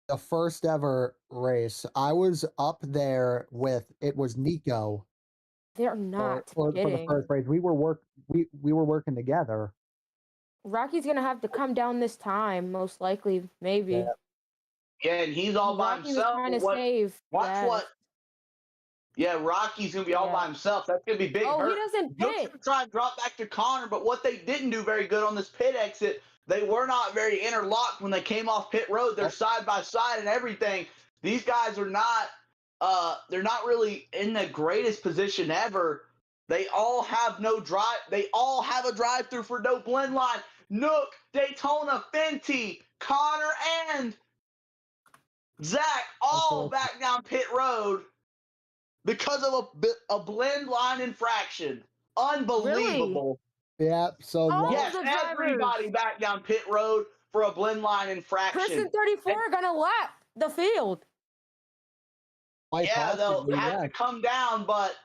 the first ever race, I was up there with it was Nico They're not for the kidding. first race. We were working together. Rocky's gonna have to come down this time, most likely, maybe. Yeah, and he's all by Rocky was himself. trying to What? save. Watch Yes. what? Yeah, Rocky's gonna be all by himself. That's gonna be big Oh, hurt. he doesn't Joke's pit. gonna try and drop back to Connor, but what they didn't do very good on this pit exit, they were not very interlocked when they came off pit road. They're side by side and everything. These guys are not they're not really in the greatest position ever. They all have no drive. They all have a drive-through for no blend line. Nook, Daytona, Fenty, Connor, and Zach all back down pit road because of a blend line infraction. Unbelievable. Really? Yeah, so yes, everybody back down pit road for a blend line infraction. Chris and 34 are gonna lap the field. Yeah, they'll have to come down, but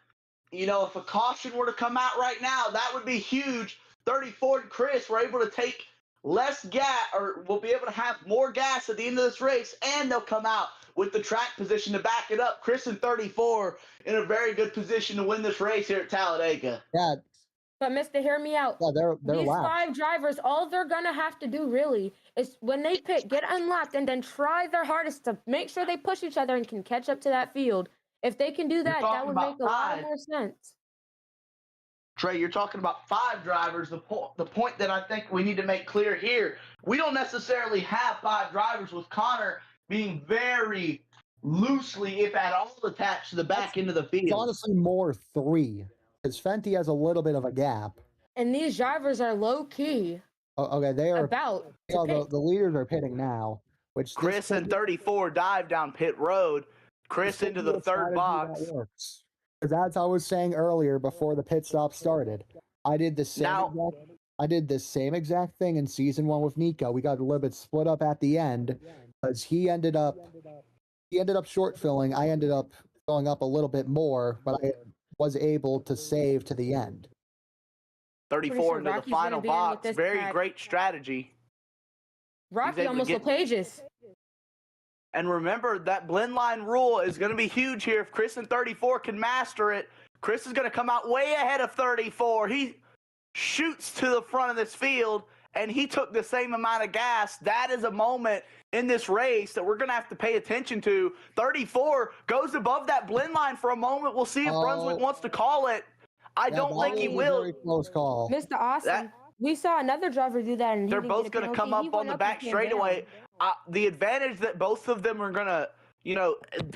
you know, if a caution were to come out right now, that would be huge. 34 and Chris were able to take less gas, or will be able to have more gas at the end of this race, and they'll come out with the track position to back it up. Chris and 34 in a very good position to win this race here at Talladega. Yeah. But Mister, hear me out. Yeah, they're These lapped. 5 drivers, all they're gonna have to do really is when they pit, get unlapped, and then try their hardest to make sure they push each other and can catch up to that field. If they can do that, that would make a lot more sense. Trey, you're talking about 5 drivers. The point that I think we need to make clear here, we don't necessarily have 5 drivers, with Connor being very loosely, if at all, attached to the back end of the field. It's honestly more 3, because Fenty has a little bit of a gap. And these drivers are low key. Oh, okay, they are about. The leaders are pitting now, which Chris and 34 dive down pit road. Chris into the third box. Because as I was saying earlier, before the pit stop started, I did the same exact thing in season 1 with Nico. We got a little bit split up at the end because he ended up short filling. I ended up filling up a little bit more, but I was able to save to the end. 34 into the final box. Very great strategy. Rocky almost LePage's. And remember, that blend line rule is going to be huge here. If Chris and 34 can master it, Chris is going to come out way ahead of 34. He shoots to the front of this field, and he took the same amount of gas. That is a moment in this race that we're going to have to pay attention to. 34 goes above that blend line for a moment. We'll see if Brunswick wants to call it. I don't think he will. Very close call. Mr. Austin, we saw another driver do that, and they're both going to come up on the back straightaway. The advantage that both of them are going to,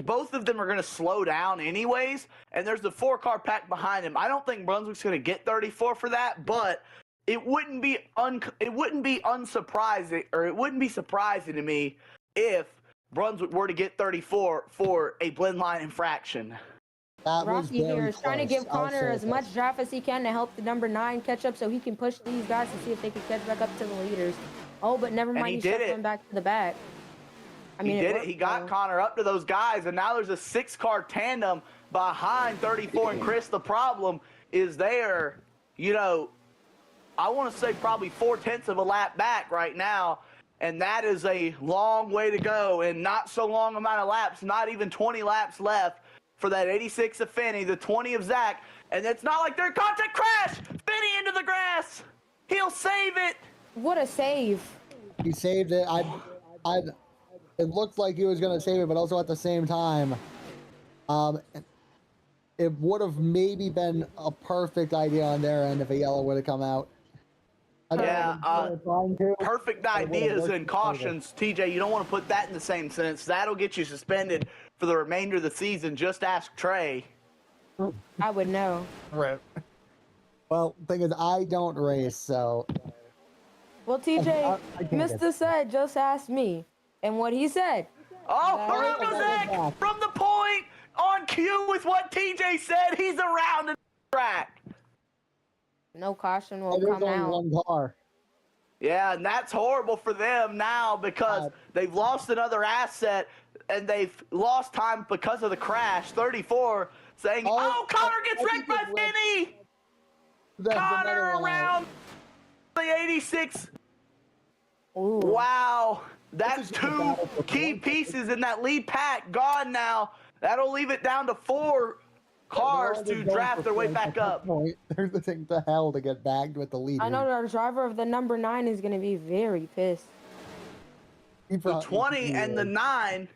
both of them are going to slow down anyways, and there's the 4-car pack behind him. I don't think Brunswick's going to get 34 for that, but it wouldn't be unsurprising, or it wouldn't be surprising to me if Brunswick were to get 34 for a blend line infraction. Rocky here is trying to give Connor as much draft as he can to help the number 9 catch up so he can push these guys to see if they can catch back up to the leaders. Oh, but never mind, he's shuffling back to the back. He did it. He got Connor up to those guys, and now there's a 6-car tandem behind 34 and Chris. The problem is they're, I want to say probably 4/10 of a lap back right now, and that is a long way to go, and not so long amount of laps, not even 20 laps left for that 86 of Finney, the 20 of Zach, and it's not like they're in contact. Crash! Finney into the grass! He'll save it! What a save. He saved it. It looked like he was going to save it, but also at the same time, it would have maybe been a perfect idea on their end if a yellow would have come out. Perfect ideas and cautions. TJ, you don't want to put that in the same sentence. That'll get you suspended for the remainder of the season. Just ask Trey. I would know. Right. Well, the thing is, I don't race, so... Well, TJ, Mr. said, just ask me. And what he said. Oh, Maruko Zach from the point, on cue with what TJ said. He's around the track. No caution will come out. One car. Yeah, and that's horrible for them now because they've lost another asset and they've lost time because of the crash. 34 saying, Connor gets wrecked by Finney. Connor around the 86. Ooh. Wow. That's two key pieces in that lead pack gone now. That'll leave it down to 4 cars to draft their way back up. They're looking to hell to get bagged with the lead. I know the driver of the number 9 is going to be very pissed. The 20 and the 9,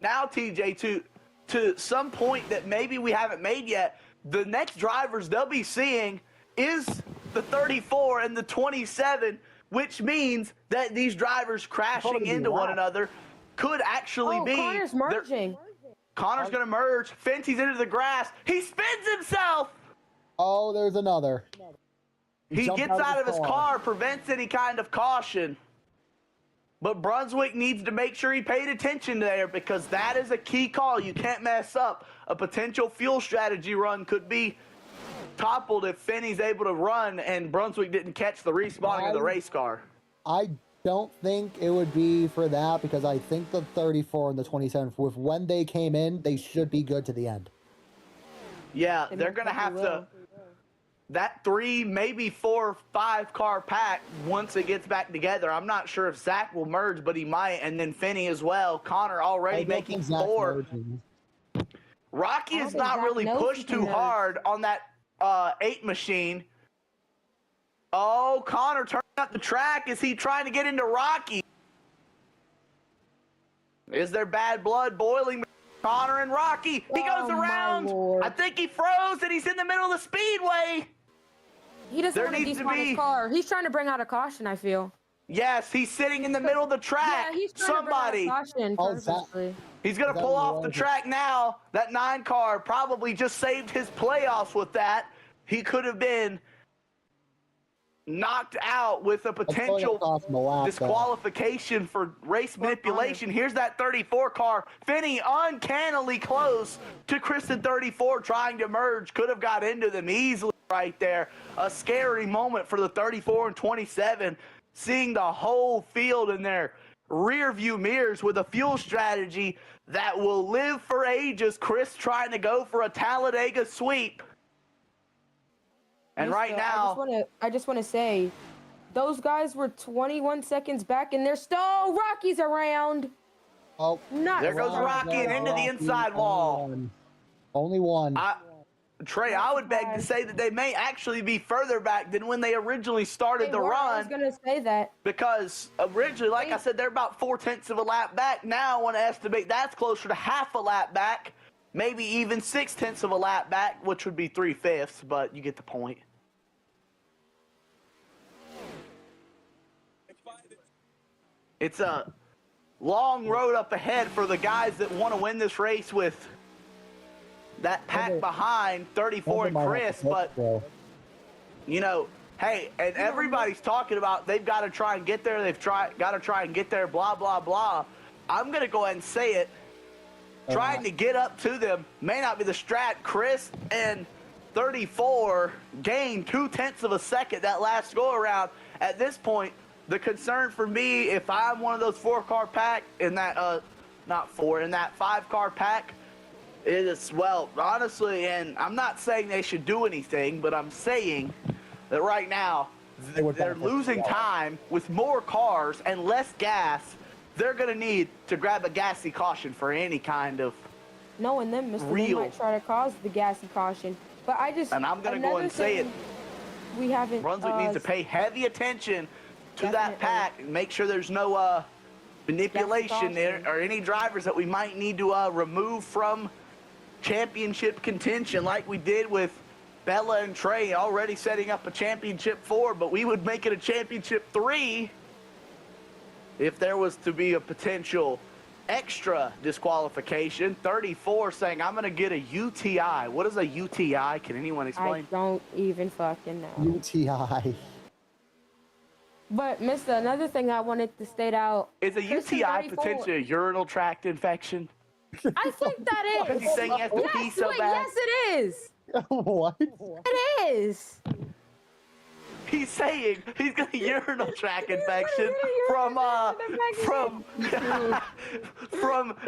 now TJ, to some point that maybe we haven't made yet, the next drivers they'll be seeing is the 34 and the 27, which means that these drivers crashing into one another could actually be. Connor's merging. Connor's going to merge. Fenty's into the grass. He spins himself. Oh, there's another. He gets out of his car, prevents any kind of caution. But Brunswick needs to make sure he paid attention there because that is a key call. You can't mess up. A potential fuel strategy run could be toppled if Finney's able to run and Brunswick didn't catch the respawning of the race car. I don't think it would be for that because I think the 34 and the 27, with when they came in, they should be good to the end. Yeah, they're going to have to. That 3, maybe 4, 5 car pack, once it gets back together, I'm not sure if Zach will merge, but he might, and then Finney as well. Connor already making 4. Rocky has not really pushed too hard on that 8 machine. Oh, Connor turning up the track. Is he trying to get into Rocky? Is there bad blood boiling? Connor and Rocky. He goes around. I think he froze and he's in the middle of the speedway. He doesn't want to despawn his car. He's trying to bring out a caution, I feel. Yes, he's sitting in the middle of the track. Yeah, he's trying to bring out a caution purposely. He's going to pull off the track now. That 9 car probably just saved his playoffs with that. He could have been knocked out with a potential disqualification for race manipulation. Here's that 34 car. Finney uncannily close to Kristen 34 trying to merge. Could have got into them easily right there. A scary moment for the 34 and 27. Seeing the whole field in their rear view mirrors with a fuel strategy that will live for ages. Chris trying to go for a Talladega sweep. And right now, I just want to say, those guys were 21 seconds back, and they're still Rocky's around. Oh, there goes Rocky and into the inside wall. Only one. Trey, I would beg to say that they may actually be further back than when they originally started the run. I was going to say that. Because originally, like I said, they're about 4/10 of a lap back. Now I want to estimate that's closer to half a lap back, maybe even 6/10 of a lap back, which would be 3/5, but you get the point. It's a long road up ahead for the guys that want to win this race with that pack behind 34 and Chris, but you know, hey, and everybody's talking about they've got to try and get there, got to try and get there, blah, blah, blah. I'm going to go ahead and say it. Trying to get up to them may not be the strat. Chris and 34 gained 2/10 of a second that last go around. At this point, the concern for me, if I'm one of those 4-car pack in that, not 4, in that 5-car pack, is, well, honestly, and I'm not saying they should do anything, but I'm saying that right now they're losing time with more cars and less gas. They're going to need to grab a gassy caution for any kind of knowing them, Mr. They might try to cause the gassy caution. But I just... And I'm going to go and say it. We haven't... Brunswick needs to pay heavy attention to that pack and make sure there's no manipulation there or any drivers that we might need to remove from championship contention like we did with Bella and Trey, already setting up a championship 4, but we would make it a championship 3 if there was to be a potential extra disqualification. 34 saying, I'm going to get a UTI. What is a UTI? Can anyone explain? I don't even fucking know. UTI. But, Mister, another thing I wanted to state out. Is a UTI potentially a urinal tract infection? I think that is. He's saying he has to pee so bad. Yes, it is. What? It is. He's saying he's got a urinal tract infection from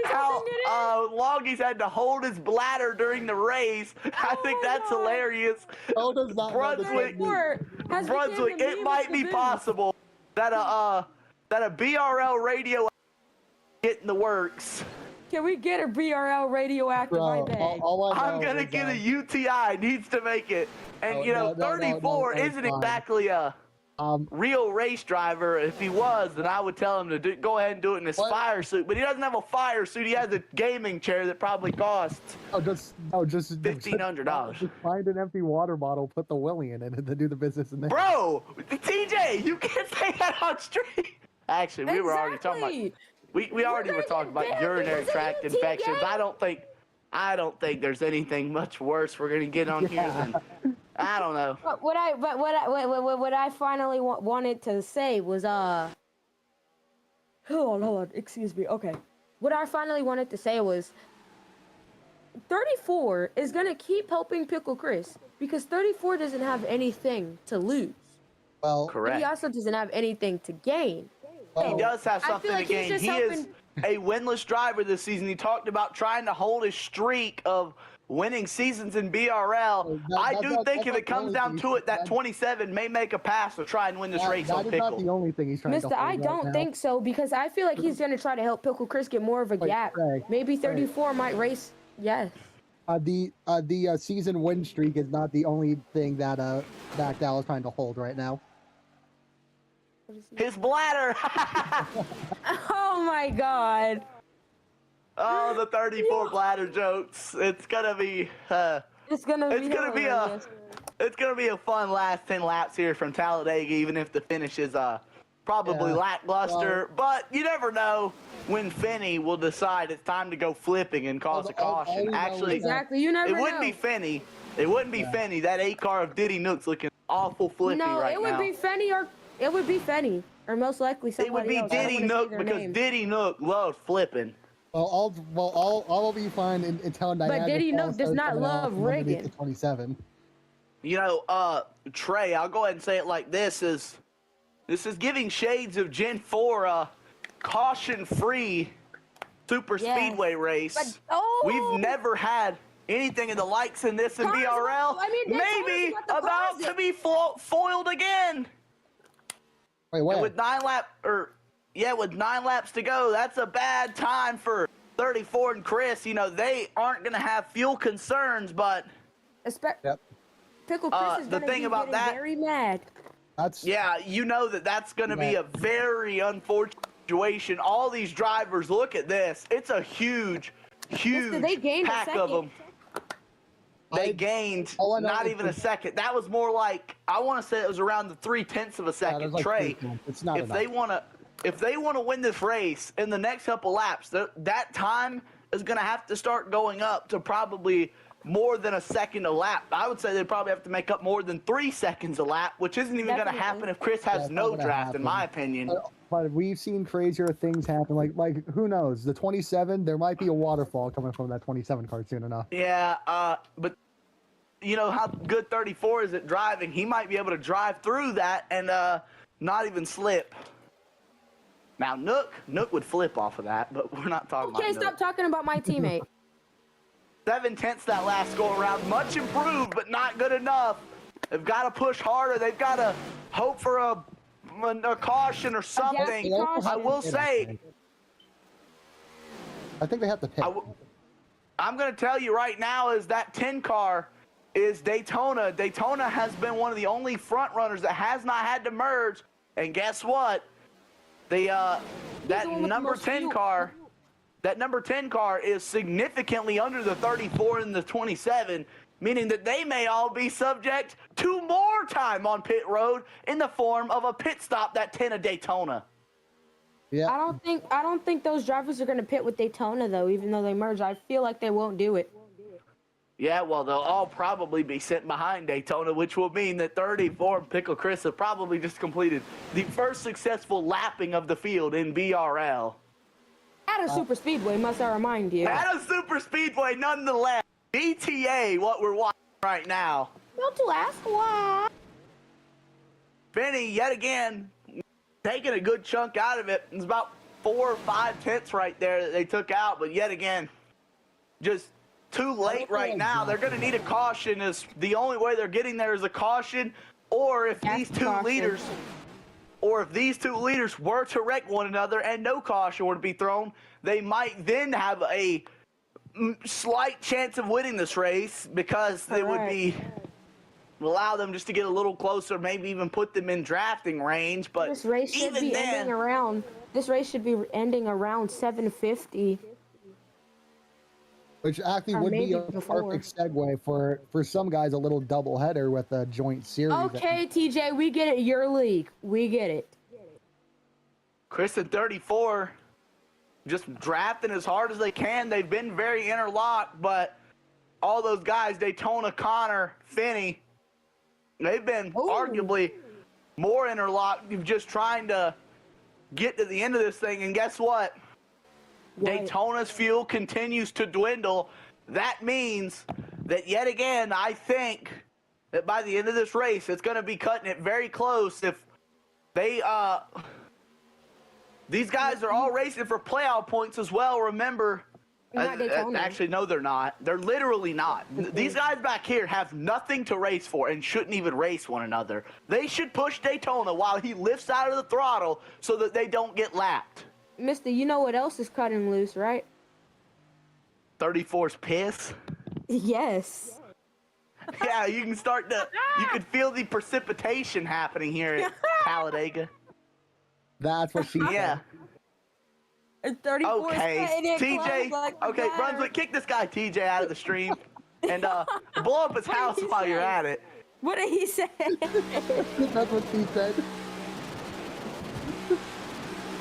how long he's had to hold his bladder during the race. I think that's hilarious. Brunswick, it might be possible that a BRL radio get in the works. Can we get a BRL radioactive? I beg. I'm gonna get a UTI. Needs to make it. And you know, 34 isn't exactly a real race driver. If he was, then I would tell him to go ahead and do it in his fire suit. But he doesn't have a fire suit. He has a gaming chair that probably costs $1,500. Just find an empty water bottle, put the Willie in it, and then do the business in there. Bro, TJ, you can't say that on stream. Actually, we were already talking about. We already were talking about urinary tract infections. I don't think there's anything much worse we're gonna get on here than I don't know. But what I finally wanted to say was oh Lord, excuse me. Okay, what I finally wanted to say was 34 is gonna keep helping Pickle Chris because 34 doesn't have anything to lose. Well, correct. But he also doesn't have anything to gain. He does have something to gain. He is a winless driver this season. He talked about trying to hold his streak of winning seasons in BRL. I do think if it comes down to it, that 27 may make a pass to try and win this race on Pickle. That's not the only thing he's trying to hold I don't think so because I feel like he's going to try to help Pickle Chris get more of a gap. Maybe 34 might race. Yes. The season win streak is not the only thing that Dallas is trying to hold right now. His bladder. Oh my God. Oh, the 34 bladder jokes. It's gonna be. It's gonna be a fun last 10 laps here from Talladega, even if the finish is probably lackluster. But you never know when Finney will decide it's time to go flipping and cause a caution. Actually, exactly. You never know. It wouldn't be Finney. It wouldn't be Finney. That 8 car of Diddy Nook's looking awful flippy right now. No, it would be Finney or. It would be Fenny, or most likely somebody else. It would be Diddy Nook because Diddy Nook loves flipping. All will be fine in telling Diana. But Diddy Nook does not love rigging. 27. You know, Trey, I'll go ahead and say it like this is giving shades of Gen 4 a caution-free super speedway race. But, we've never had anything of the likes in this in BRL. Maybe about to be foiled again. Wait, what? With 9 laps to go, that's a bad time for 34 and Chris. You know, they aren't going to have fuel concerns, but Pickle Chris is going to be very mad. You know that's going to be a very unfortunate situation. All these drivers, look at this. It's a huge pack of them. They gained not even a second. That was more like, I want to say it was around the 0.3 of a second. Like Trey, it's not if they want to win this race in the next couple laps, that time is going to have to start going up to probably more than a second a lap. I would say they'd probably have to make up more than 3 seconds a lap, which isn't even going to happen if Chris has no draft, in my opinion. But we've seen crazier things happen. Like who knows? The 27, there might be a waterfall coming from that 27 car soon enough. Yeah, but you know how good 34 is at driving. He might be able to drive through that and not even slip. Now, Nook would flip off of that, but we're not talking about Nook. Okay, stop talking about my teammate. 7/10 that last go around. Much improved, but not good enough. They've got to push harder. They've got to hope for a caution or something. I will say. I think they have to pit. I'm going to tell you right now is that 10 car is Daytona. Daytona has been one of the only front runners that has not had to merge. And guess what? That number 10 car is significantly under the 34 and the 27, meaning that they may all be subject to more time on pit road in the form of a pit stop that 10 of Daytona. Yeah. I don't think those drivers are going to pit with Daytona though, even though they merge. I feel like they won't do it. Yeah, well, they'll all probably be sent behind Daytona, which will mean that 34 and Pickle Chris have probably just completed the first successful lapping of the field in BRL. At a super speedway, must I remind you. At a super speedway, nonetheless. GTA, what we're watching right now. Don't you ask why? Benny, yet again, taking a good chunk out of it. It's about 4 or 5 tenths right there that they took out, but yet again, just too late right now. They're going to need a caution. Is the only way they're getting there is a caution, or if these two leaders or if these two leaders were to wreck one another and no caution were to be thrown, they might then have a slight chance of winning this race because they would be allow them just to get a little closer, maybe even put them in drafting range. But this race should be ending around. This race should be ending around 7:50. Which actually would be a perfect segue for some guys, a little doubleheader with a joint series. Okay, TJ, we get it. Your league. We get it. Chris and 34 just drafting as hard as they can. They've been very interlocked, but all those guys, Daytona, Connor, Finney, they've been arguably more interlocked, just trying to get to the end of this thing. And guess what? Daytona's fuel continues to dwindle. That means that yet again, I think that by the end of this race, it's going to be cutting it very close. If they, these guys are all racing for playoff points as well. Remember, actually, no, they're not. They're literally not. These guys back here have nothing to race for and shouldn't even race one another. They should push Daytona while he lifts out of the throttle so that they don't get lapped. Mister, you know what else is cutting loose, right? 34's piss? Yes. Yeah, you can start to, you can feel the precipitation happening here at Talladega. That's what she said. And 34 okay, TJ. Okay, Brunswick, kick this guy TJ out of the stream and blow up his house while you're at it. What did he say? That's what he said.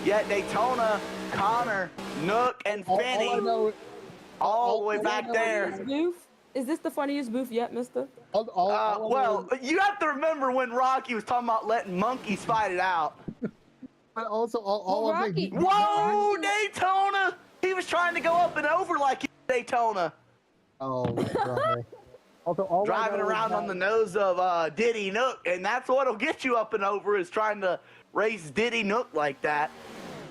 Yet Daytona, Connor, Nook, and Finney all the way back there. Is this the funniest booth yet, mister? Well, you have to remember when Rocky was talking about letting monkeys fight it out. But also, Rocky. Whoa, Daytona! He was trying to go up and over like Daytona. Oh, brother. Also, driving around on the nose of Diddy Nook, and that's what'll get you up and over is trying to race Diddy Nook like that.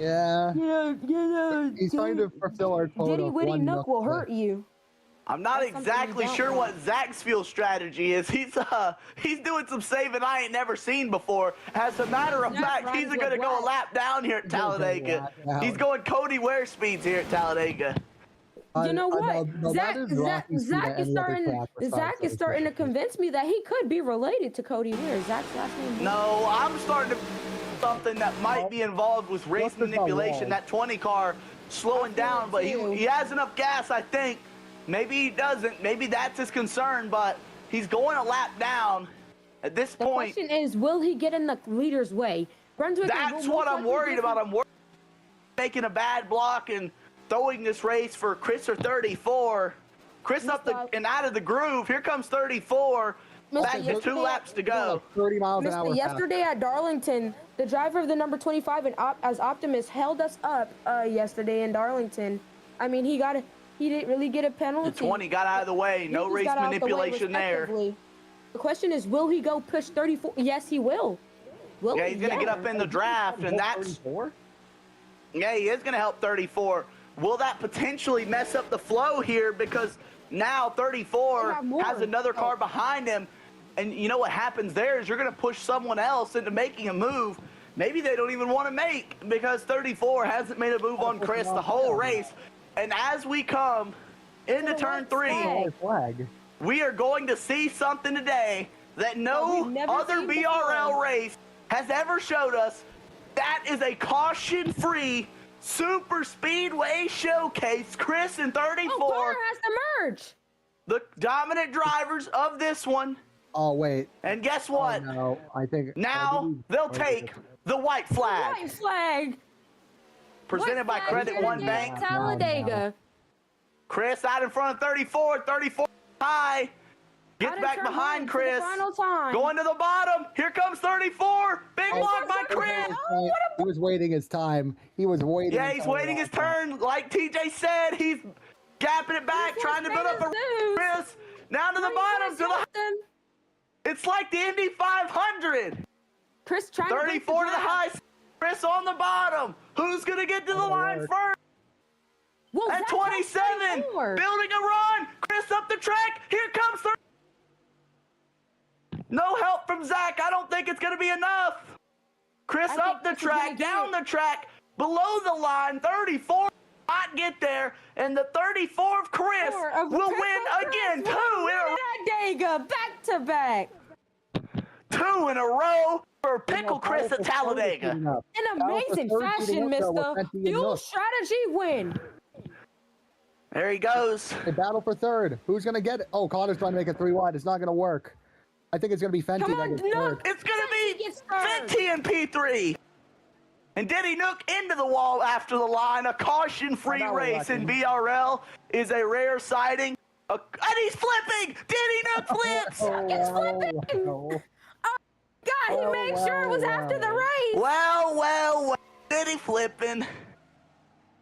Yeah. Yeah. He's trying to fulfill our quota. Diddy Witty Nook will hurt you. I'm not exactly sure what Zach's fuel strategy is. He's doing some saving I ain't never seen before. As a matter of fact, he's gonna go a lap down here at Talladega. He's going Cody Ware speeds here at Talladega. You know what? Zach is starting to convince me that he could be related to Cody Ware. Zach's last name. No, I'm starting to something that might be involved with race manipulation. That 20 car slowing down, but he has enough gas, I think. Maybe he doesn't. Maybe that's his concern, but he's going a lap down at this point. The question is, will he get in the leader's way? That's what I'm worried about. I'm worried about making a bad block and throwing this race for Chris or 34. Chris up and out of the groove. Here comes 34. Back to 2 laps to go. 30 miles an hour. Yesterday at Darlington, the driver of the number 25 and as Optimus held us up yesterday in Darlington. I mean, he didn't really get a penalty. The 20 got out of the way. No race manipulation there. The question is, will he go push 34? Yes, he will. Yeah, he's going to get up in the draft, and that's... Yeah, he is going to help 34. Will that potentially mess up the flow here? Because now 34 has another car behind him. And you know what happens there is you're going to push someone else into making a move. Maybe they don't even want to make because 34 hasn't made a move on Chris the whole race. And as we come into turn 3, we are going to see something today that no other BRL race has ever showed us. That is a caution-free super speedway showcase. Chris and 34 has to merge. The dominant drivers of this one. Oh, wait. And guess what? Oh, no, I think now they'll take the white flag. White flag. Presented by Credit One Bank. Talladega. Chris out in front of 34. 34 high. Gets back behind Chris. Going to the bottom. Here comes 34. Big block by Chris. He was waiting his time. He was waiting. Yeah, he's waiting his turn. Like TJ said, he's gapping it back, trying to build up a Chris. Down to the bottom. It's like the Indy 500. Chris trying 34 to the high. Chris on the bottom. Who's going to get to the line first? Whoa, at 27. Building a run. Chris up the track. Here comes 30. No help from Zach. I don't think it's going to be enough. Chris up the track, down the track, below the line, 34 not get there, and the 34th Chris will win again. 2 in a back-to-back. 2 in a row for Pickle Chris at Talladega. An amazing fashion, mister. Fuel strategy win. There he goes. A battle for third. Who's going to get it? Oh, Connor's trying to make it 3 wide. It's not going to work. I think it's going to be Fenty. Come on, Nook. It's going to be Fenty in P3. And Denny Nook into the wall after the line. A caution-free race in BRL is a rare sighting. And he's flipping! Denny Nook flips! It's flipping! Oh, God, he made sure it was after the race. Well, Denny flipping.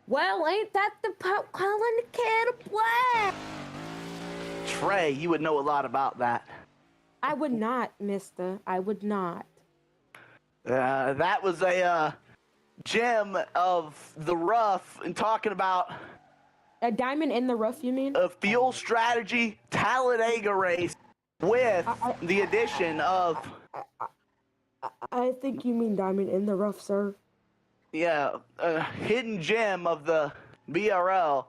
Well, ain't that the calling the kettle black? Trey, you would know a lot about that. I would not, mister. I would not. That was a gem of the rough, and talking about a diamond in the rough, you mean? A fuel strategy Talladega race with the addition of I think you mean diamond in the rough, sir. Yeah, a hidden gem of the BRL,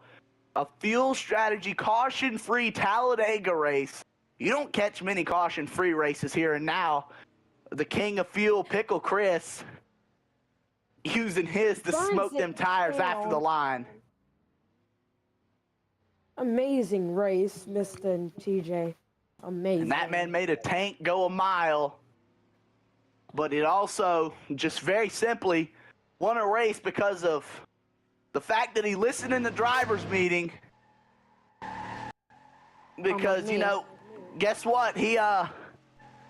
a fuel strategy caution-free Talladega race. You don't catch many caution-free races here and now. The king of fuel, Pickle Chris, using his to smoke them tires after the line. Amazing race, Mr. and TJ. Amazing. And that man made a tank go a mile. But it also, just very simply, won a race because of the fact that he listened in the driver's meeting. Because, you know, guess what? He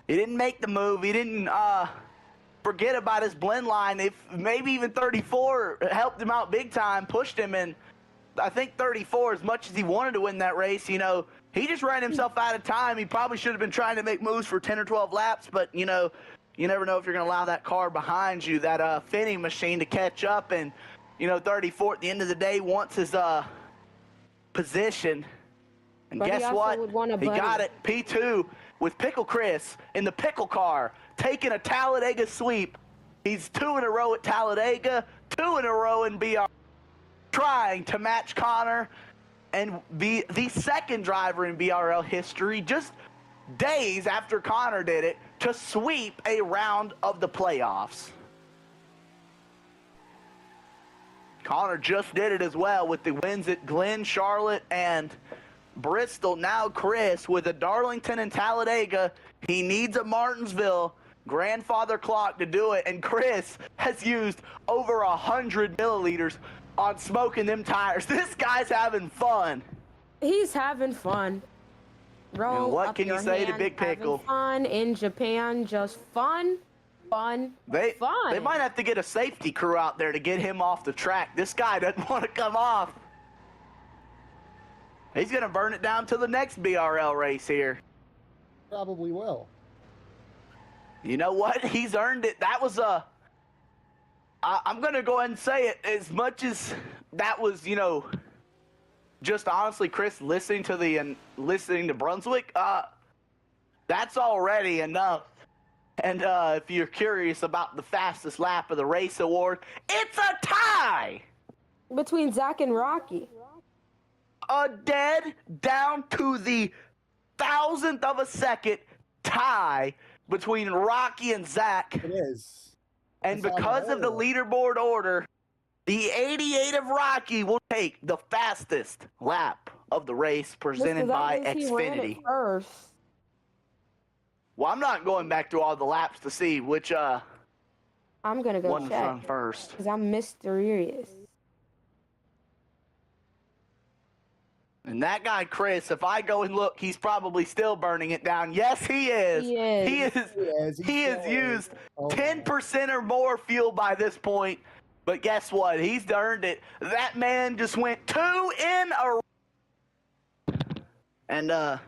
didn't make the move. He didn't forget about his blend line. If maybe even 34 helped him out big time, pushed him, and I think 34, as much as he wanted to win that race, you know, he just ran himself out of time. He probably should have been trying to make moves for 10 or 12 laps, but, you know, you never know if you're going to allow that car behind you, that finning machine, to catch up. And, you know, 34 at the end of the day wants his position. And but guess what? He got it. P2 with Pickle Chris in the pickle car, taking a Talladega sweep. He's 2 in a row at Talladega, 2 in a row in BR, trying to match Connor and be the second driver in BRL history, just days after Connor did it, to sweep a round of the playoffs. Connor just did it as well with the wins at Glen, Charlotte, and Bristol. Now Chris with a Darlington and Talladega. He needs a Martinsville grandfather clock to do it, and Chris has used over 100 milliliters on smoking them tires. This guy's having fun. He's having fun. Roll and what up can you say to Big Pickle? Fun in Japan, just fun. Fun. They might have to get a safety crew out there to get him off the track. This guy doesn't want to come off. He's going to burn it down to the next BRL race here. Probably will. You know what? He's earned it. That was I'm going to go ahead and say it. As much as that was, you know, just honestly, Chris, listening to Brunswick, that's already enough. And if you're curious about the fastest lap of the race award, it's a tie between Zach and Rocky. A dead, down to the 1,000th of a second tie between Rocky and Zach. It is. And because of the leaderboard order, the 88 of Rocky will take the fastest lap of the race presented by Xfinity. Well, I'm not going back through all the laps to see which I'm gonna go one check from first. Because I'm mysterious. And that guy, Chris, if I go and look, he's probably still burning it down. Yes, he is. He has used 10% or more fuel by this point. But guess what? He's earned it. That man just went 2 in a row. And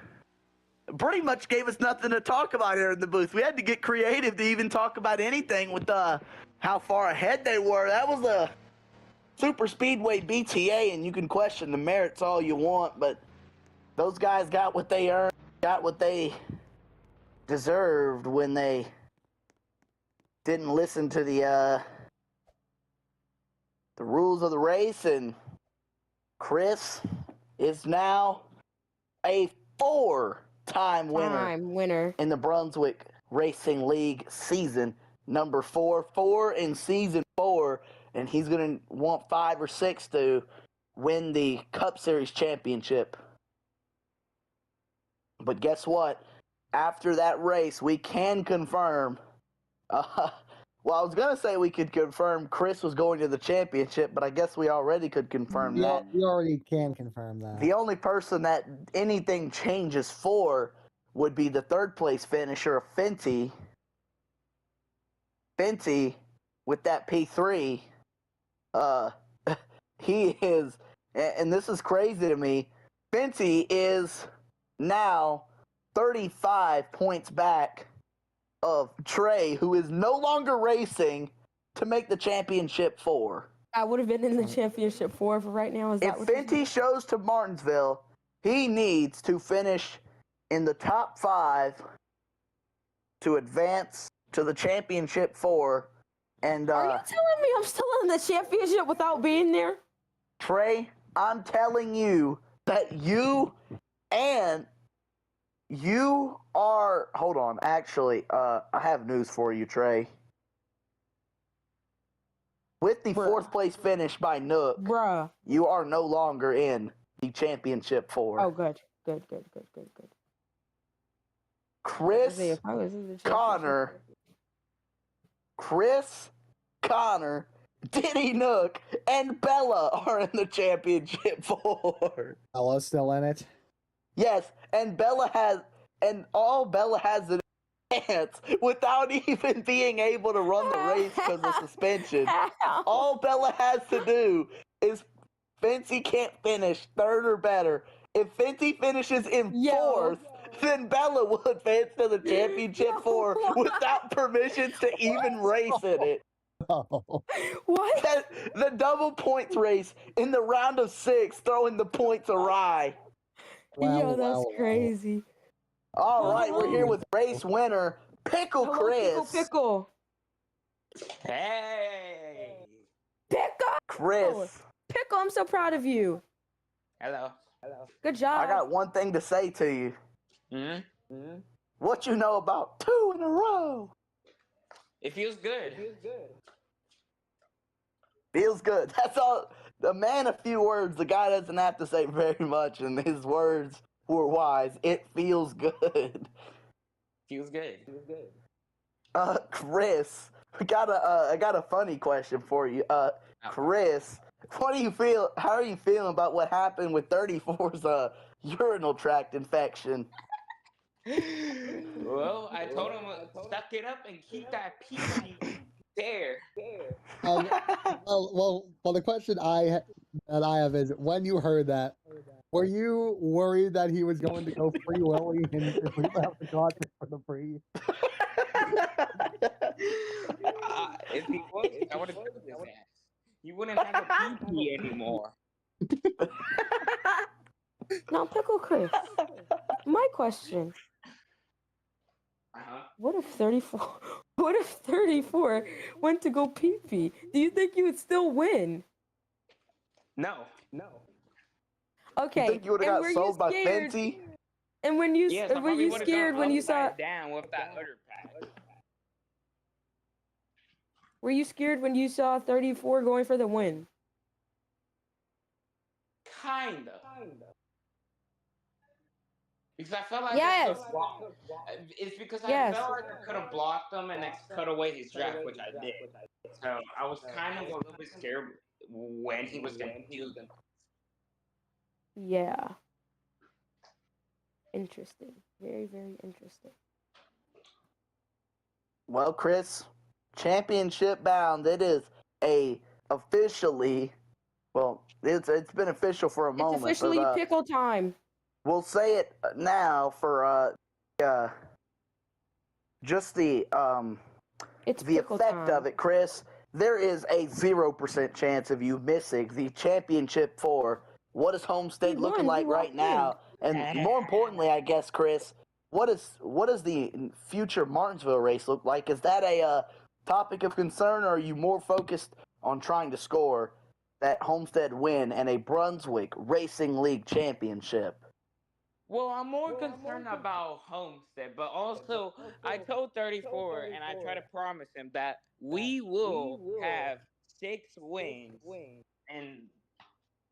pretty much gave us nothing to talk about here in the booth. We had to get creative to even talk about anything with how far ahead they were. That was a Super Speedway BTA, and you can question the merits all you want, but those guys got what they earned, got what they deserved when they didn't listen to the rules of the race, and Chris is now a 4-time winner in the Brunswick Racing League season number 4 in season 4, and he's going to want 5 or 6 to win the Cup Series championship. But guess what? After that race, we can confirm. Well, I was going to say we could confirm Chris was going to the championship, but I guess we already could confirm that. We already can confirm that. The only person that anything changes for would be the third-place finisher, Fenty. Fenty, with that P3, he is, and this is crazy to me, Fenty is now 35 points back of Trey, who is no longer racing to make the championship 4. I would have been in the championship 4 for right now. Is that if Fenty shows to Martinsville, he needs to finish in the top 5 to advance to the championship 4. And are you telling me I'm still in the championship without being there? Trey, I'm telling you that you are. Hold on, actually, I have news for you, Trey. With the 4th place finish by Nook, you are no longer in the championship 4. Oh, good. Chris Connor, Diddy Nook, and Bella are in the championship 4. Bella's still in it? Yes, and all Bella has to chance without even being able to run the race because of suspension. All Bella has to do is Fenty can't finish 3rd or better. If Fenty finishes in 4th, then Bella will advance to the championship 4 without permission to even race in it. Oh. What? The double points race in the round of 6, throwing the points awry. That's crazy. All right, we're here with race winner, Pickle Chris. Pickle. Hey. Pickle. Chris. Pickle, I'm so proud of you. Hello. Good job. I got one thing to say to you. Mm-hmm. What you know about 2 in a row? It feels good. Feels good. That's all. The man, a few words. The guy doesn't have to say very much, and his words were wise. It feels good. Feels good. Chris, I got a funny question for you. Chris, what do you feel? How are you feeling about what happened with 34's urinal tract infection? Well, I told him suck it up and keep that pee there. Well, the question that I have is, when you heard that, were you worried that he was going to go free willy and we would have to go for the free? If he was, I would have killed his ass. He wouldn't have a pee anymore. Now, Pickle Chris, my question. Uh-huh. What if 34 went to go pee-pee? Do you think you would still win? No. Okay. You think you would have got sold by Fenty? And were you scared when you saw down with that udder pad? Were you scared when you saw 34 going for the win? Kinda. Because I felt like it's because I felt like I could have blocked him and cut away his draft, which I did. So I was kind of a little bit scared when he was going to do them. Yeah. Interesting. Very, very interesting. Well, Chris, championship bound. It is officially. Well, it's been official for a moment. It's officially pickle time. We'll say it now for just the effect of it, Chris. There is a 0% chance of you missing the championship 4. What is Homestead looking like right now? And more importantly, I guess, Chris, what does the future Martinsville race look like? Is that a topic of concern, or are you more focused on trying to score that Homestead win and a Brunswick Racing League championship? Well, I'm more concerned about Homestead, but also I told 34 and I try to promise him that we will have 6 wins and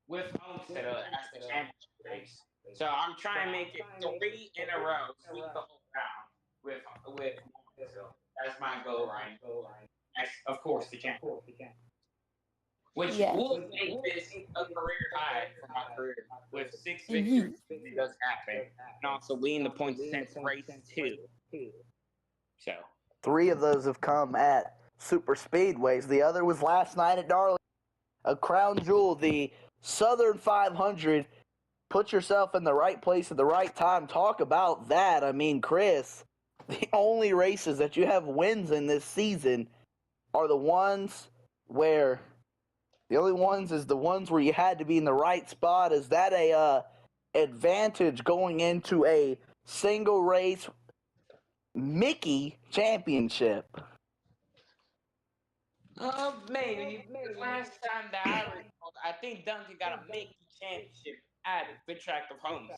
with Homestead as the championship race. So I'm trying to make it 3 in a row, sweep the whole round with Homestead. That's my goal right now. That's, of course, the championship. Which will make this a career high for my career with 6 victories if it does happen, and also leading the points since race 2. So 3 of those have come at super speedways. The other was last night at Darlington, a crown jewel, the Southern 500. Put yourself in the right place at the right time. Talk about that. I mean, Chris, the only races that you have wins in this season are the ones where the only ones is the ones where you had to be in the right spot. Is that a advantage going into a single race Mickey championship? maybe. Because last time that I recall, I think Duncan got a Mickey championship at the track of Homestead.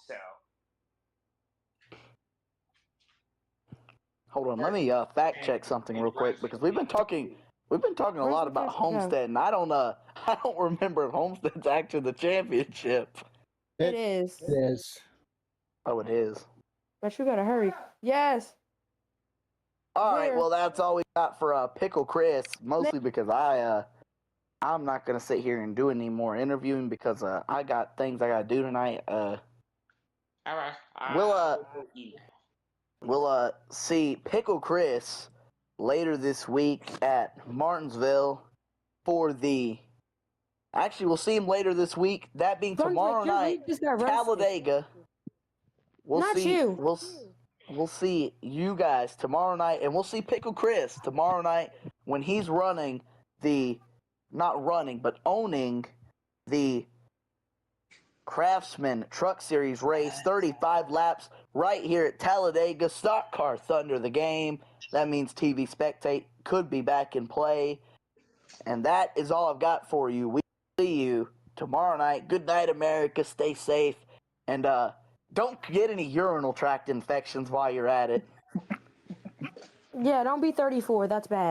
So hold on, let me fact check something real quick, because we've been talking a lot about Homestead, and I don't remember if Homestead's actually the championship. It is. It is. Oh, it is. But you gotta hurry. Yes. All right, well, that's all we got for Pickle Chris, mostly because I'm not gonna sit here and do any more interviewing because I got things I gotta do tonight. all right. We'll see Pickle Chris later this week at Martinsville for the. Actually, we'll see him later this week. That being tomorrow night, Talladega. We'll see you guys tomorrow night, and we'll see Pickle Chris tomorrow night when he's owning the Craftsman Truck Series race, 35 laps right here at Talladega. Stock Car Thunder, the game. That means TV Spectate could be back in play. And that is all I've got for you. We will see you tomorrow night. Good night, America. Stay safe. And don't get any urinal tract infections while you're at it. Yeah, don't be 34. That's bad.